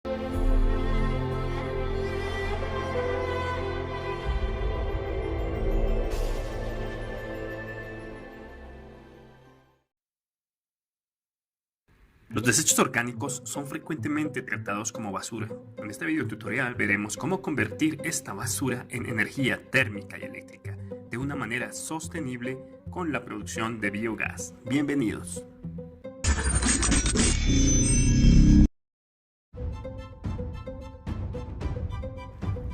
Los desechos orgánicos son frecuentemente tratados como basura. En este video tutorial veremos cómo convertir esta basura en energía térmica y eléctrica de una manera sostenible con la producción de biogás. Bienvenidos.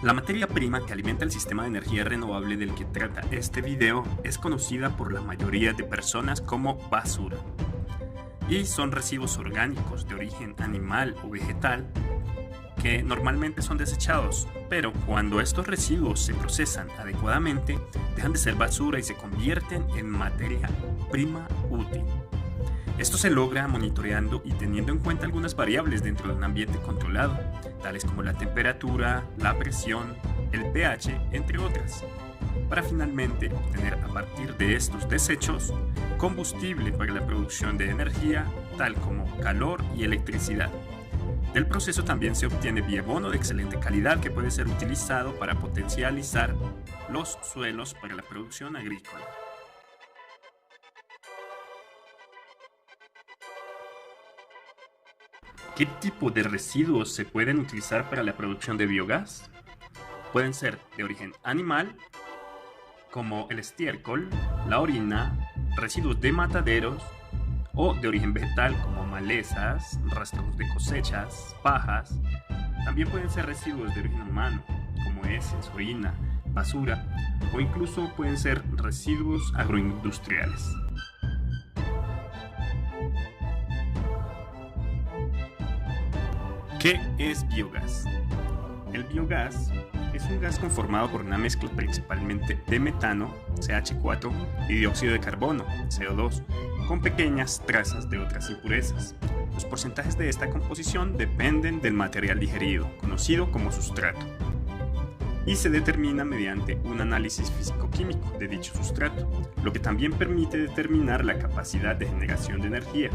La materia prima que alimenta el sistema de energía renovable del que trata este video es conocida por la mayoría de personas como basura. Y son residuos orgánicos de origen animal o vegetal que normalmente son desechados, pero cuando estos residuos se procesan adecuadamente, dejan de ser basura y se convierten en materia prima útil. Esto se logra monitoreando y teniendo en cuenta algunas variables dentro de un ambiente controlado, tales como la temperatura, la presión, el pH, entre otras, para finalmente obtener a partir de estos desechos combustible para la producción de energía, tal como calor y electricidad. Del proceso también se obtiene biobono de excelente calidad que puede ser utilizado para potencializar los suelos para la producción agrícola. ¿Qué tipo de residuos se pueden utilizar para la producción de biogás? Pueden ser de origen animal, como el estiércol, la orina, residuos de mataderos, o de origen vegetal como malezas, rastros de cosechas, pajas. También pueden ser residuos de origen humano, como heces, orina, basura, o incluso pueden ser residuos agroindustriales. ¿Qué es biogás? El biogás es un gas conformado por una mezcla principalmente de metano, CH4, y dióxido de carbono, CO2, con pequeñas trazas de otras impurezas. Los porcentajes de esta composición dependen del material digerido, conocido como sustrato, y se determina mediante un análisis físico-químico de dicho sustrato, lo que también permite determinar la capacidad de generación de energía.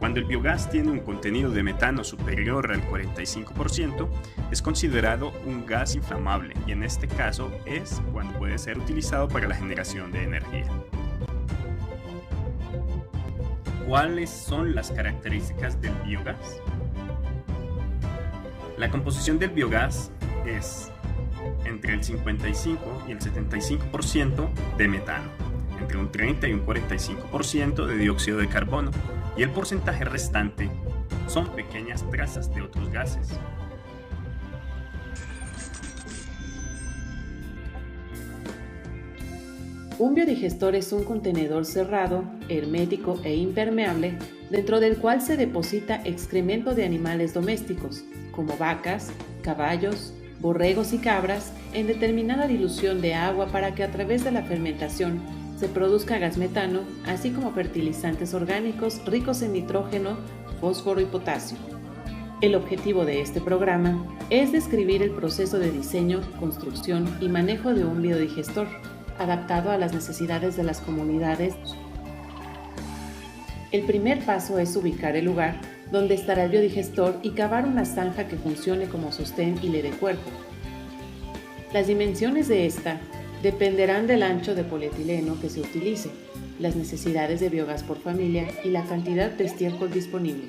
Cuando el biogás tiene un contenido de metano superior al 45%, es considerado un gas inflamable y en este caso es cuando puede ser utilizado para la generación de energía. ¿Cuáles son las características del biogás? La composición del biogás es entre el 55 y el 75% de metano, entre un 30 y un 45% de dióxido de carbono, y el porcentaje restante son pequeñas trazas de otros gases. Un biodigestor es un contenedor cerrado, hermético e impermeable dentro del cual se deposita excremento de animales domésticos, como vacas, caballos, borregos y cabras, en determinada dilución de agua para que a través de la fermentación se produzca gas metano, así como fertilizantes orgánicos ricos en nitrógeno, fósforo y potasio. El objetivo de este programa es describir el proceso de diseño, construcción y manejo de un biodigestor, adaptado a las necesidades de las comunidades. El primer paso es ubicar el lugar donde estará el biodigestor y cavar una zanja que funcione como sostén y le dé cuerpo. Las dimensiones de esta dependerán del ancho de polietileno que se utilice, las necesidades de biogás por familia y la cantidad de estiércol disponible.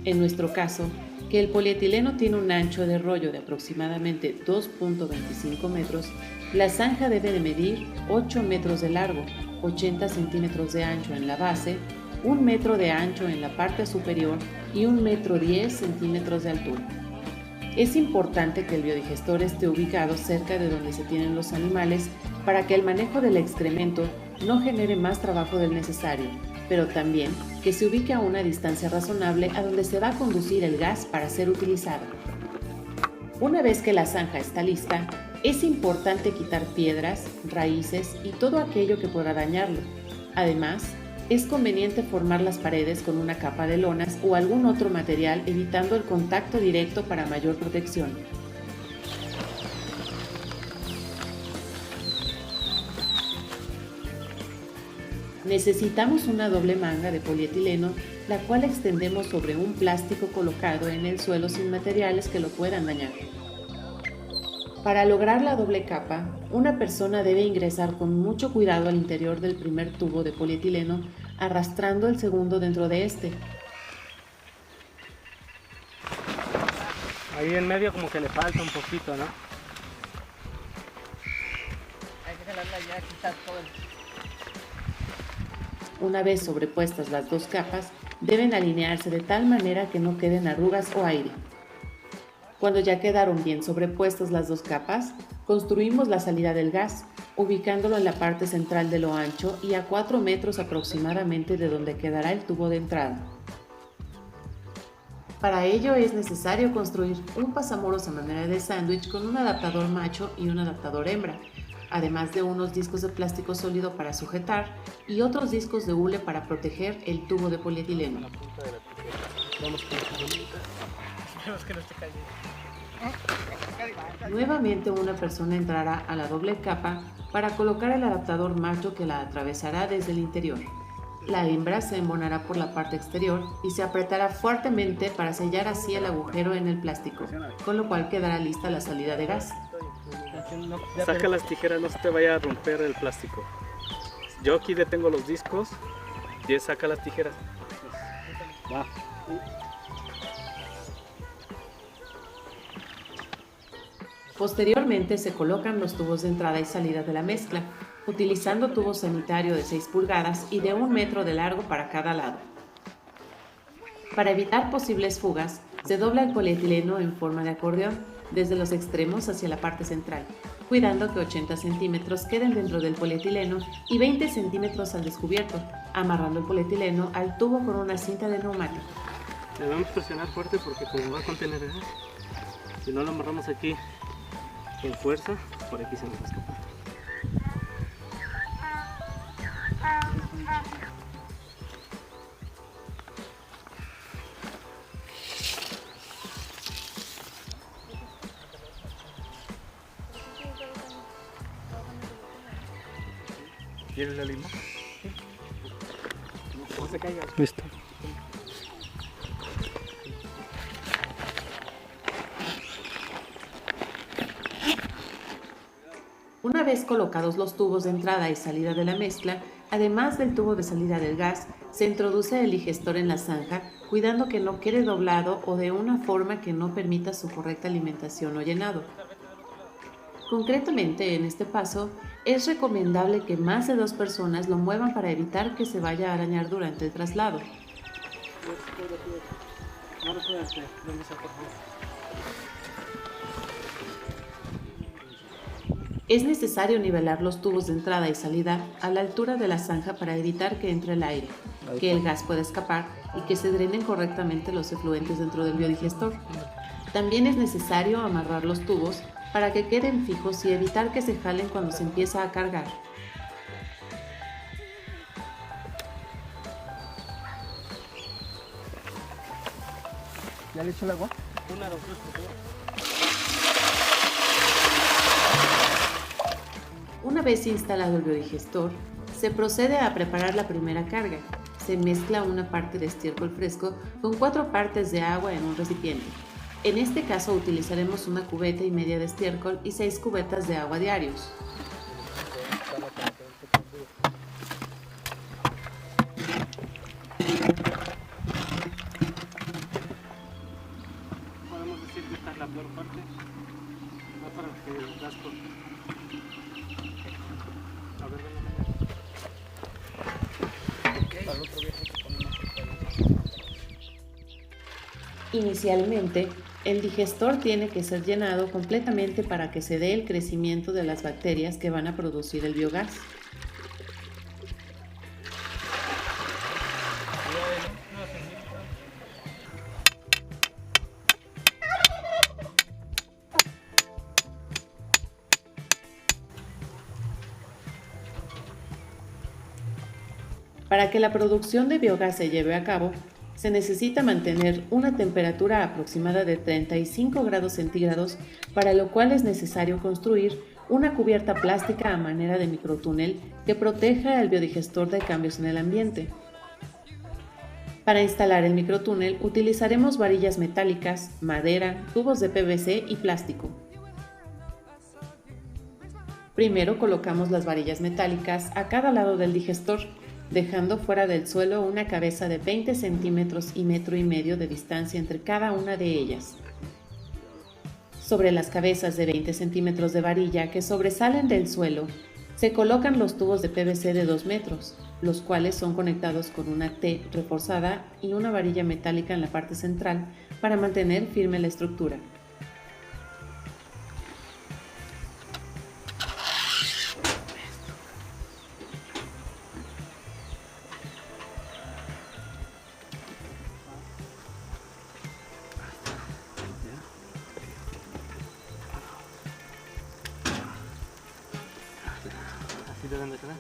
En nuestro caso, que el polietileno tiene un ancho de rollo de aproximadamente 2.25 metros, la zanja debe de medir 8 metros de largo, 80 centímetros de ancho en la base, 1 metro de ancho en la parte superior y 1 metro 10 centímetros de altura. Es importante que el biodigestor esté ubicado cerca de donde se tienen los animales para que el manejo del excremento no genere más trabajo del necesario, pero también que se ubique a una distancia razonable a donde se va a conducir el gas para ser utilizado. Una vez que la zanja está lista, es importante quitar piedras, raíces y todo aquello que pueda dañarlo. Además, es conveniente formar las paredes con una capa de lonas o algún otro material evitando el contacto directo para mayor protección. Necesitamos una doble manga de polietileno la cual extendemos sobre un plástico colocado en el suelo sin materiales que lo puedan dañar. Para lograr la doble capa, una persona debe ingresar con mucho cuidado al interior del primer tubo de polietileno, arrastrando el segundo dentro de este. Ahí en medio como que le falta un poquito, ¿no? Hay que jalarla ya, quitar todo el... Una vez sobrepuestas las dos capas, deben alinearse de tal manera que no queden arrugas o aire. Cuando ya quedaron bien sobrepuestas las dos capas, construimos la salida del gas, ubicándolo en la parte central de lo ancho y a 4 metros aproximadamente de donde quedará el tubo de entrada. Para ello es necesario construir un pasamuros a manera de sándwich con un adaptador macho y un adaptador hembra, además de unos discos de plástico sólido para sujetar y otros discos de hule para proteger el tubo de polietileno. Vamos con la bolita. Esperemos que no esté cayendo. Nuevamente una persona entrará a la doble capa para colocar el adaptador macho que la atravesará desde el interior. La hembra se embonará por la parte exterior y se apretará fuertemente para sellar así el agujero en el plástico, con lo cual quedará lista la salida de gas. Saca las tijeras, no se te vaya a romper el plástico. Yo aquí detengo los discos y saca las tijeras. Va. Posteriormente se colocan los tubos de entrada y salida de la mezcla, utilizando tubo sanitario de 6 pulgadas y de 1 metro de largo para cada lado. Para evitar posibles fugas, se dobla el polietileno en forma de acordeón, desde los extremos hacia la parte central, cuidando que 80 centímetros queden dentro del polietileno y 20 centímetros al descubierto, amarrando el polietileno al tubo con una cinta de neumático. Debemos presionar fuerte porque como va a contener gas, si no lo amarramos aquí con fuerza, por aquí se nos va a escapar. ¿Quieres la lima? Sí. No se caiga. Listo. Una vez colocados los tubos de entrada y salida de la mezcla, además del tubo de salida del gas, se introduce el digestor en la zanja, cuidando que no quede doblado o de una forma que no permita su correcta alimentación o llenado. Concretamente, en este paso, es recomendable que más de 2 personas lo muevan para evitar que se vaya a arañar durante el traslado. Es necesario nivelar los tubos de entrada y salida a la altura de la zanja para evitar que entre el aire, que el gas pueda escapar y que se drenen correctamente los efluentes dentro del biodigestor. También es necesario amarrar los tubos para que queden fijos y evitar que se jalen cuando se empieza a cargar. ¿Ya le echo el agua? Una, dos, tres, por favor. Una vez instalado el biodigestor, se procede a preparar la primera carga. Se mezcla una parte de estiércol fresco con 4 partes de agua en un recipiente. En este caso utilizaremos una cubeta y media de estiércol y 6 cubetas de agua diarios. Podemos decir que esta es la peor parte, no para que el gas corte. A ver, ven. Para el otro viaje se pone más cerca. Inicialmente, el digestor tiene que ser llenado completamente para que se dé el crecimiento de las bacterias que van a producir el biogás. Para que la producción de biogás se lleve a cabo, se necesita mantener una temperatura aproximada de 35 grados centígrados, para lo cual es necesario construir una cubierta plástica a manera de microtúnel que proteja el biodigestor de cambios en el ambiente. Para instalar el microtúnel utilizaremos varillas metálicas, madera, tubos de PVC y plástico. Primero colocamos las varillas metálicas a cada lado del digestor, dejando fuera del suelo una cabeza de 20 centímetros y 1,5 metros de distancia entre cada una de ellas. Sobre las cabezas de 20 centímetros de varilla que sobresalen del suelo, se colocan los tubos de PVC de 2 metros, los cuales son conectados con una T reforzada y una varilla metálica en la parte central para mantener firme la estructura.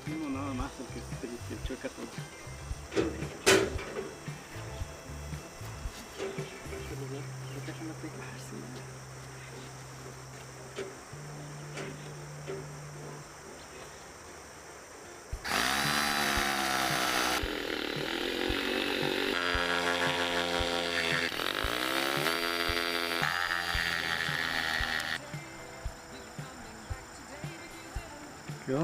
No, nada más, el que se choca todo. ¿Qué?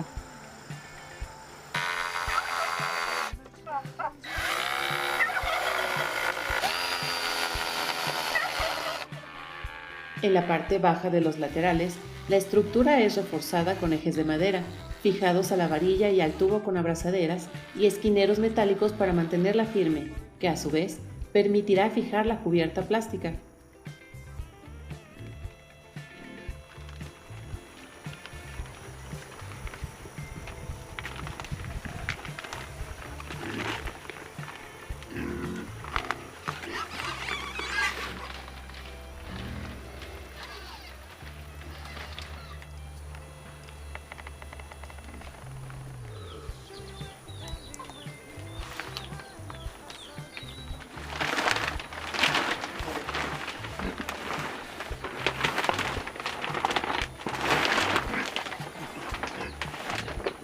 En la parte baja de los laterales, la estructura es reforzada con ejes de madera, fijados a la varilla y al tubo con abrazaderas y esquineros metálicos para mantenerla firme, que a su vez permitirá fijar la cubierta plástica.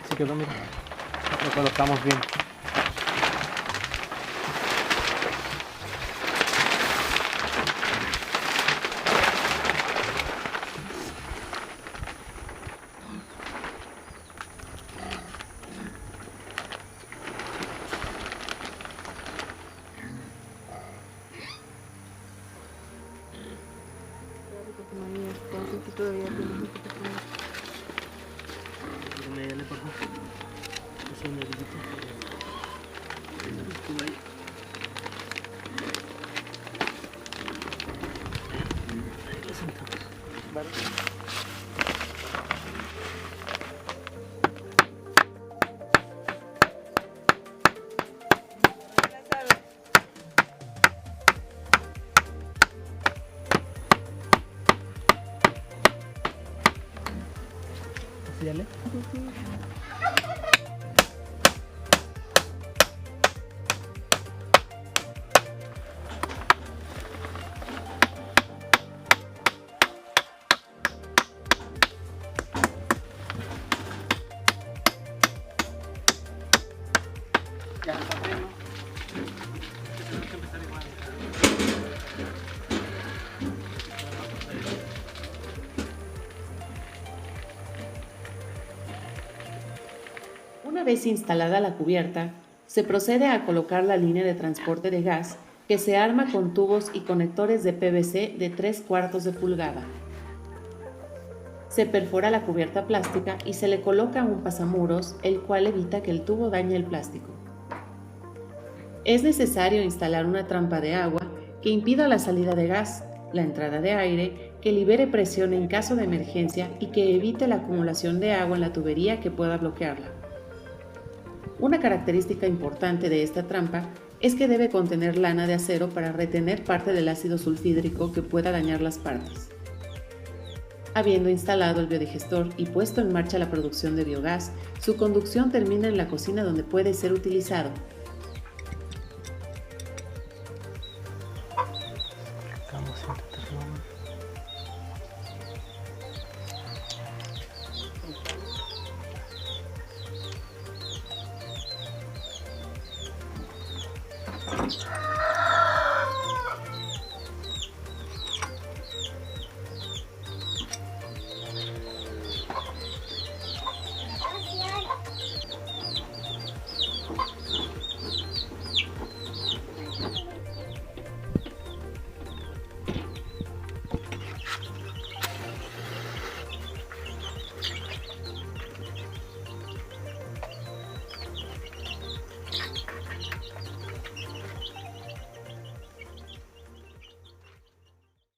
Así quedó, mira. Lo colocamos bien. Dale. Ya está pleno. Una vez instalada la cubierta, se procede a colocar la línea de transporte de gas que se arma con tubos y conectores de PVC de 3/4 de pulgada. Se perfora la cubierta plástica y se le coloca un pasamuros, el cual evita que el tubo dañe el plástico. Es necesario instalar una trampa de agua que impida la salida de gas, la entrada de aire, que libere presión en caso de emergencia y que evite la acumulación de agua en la tubería que pueda bloquearla. Una característica importante de esta trampa es que debe contener lana de acero para retener parte del ácido sulfídrico que pueda dañar las partes. Habiendo instalado el biodigestor y puesto en marcha la producción de biogás, su conducción termina en la cocina donde puede ser utilizado,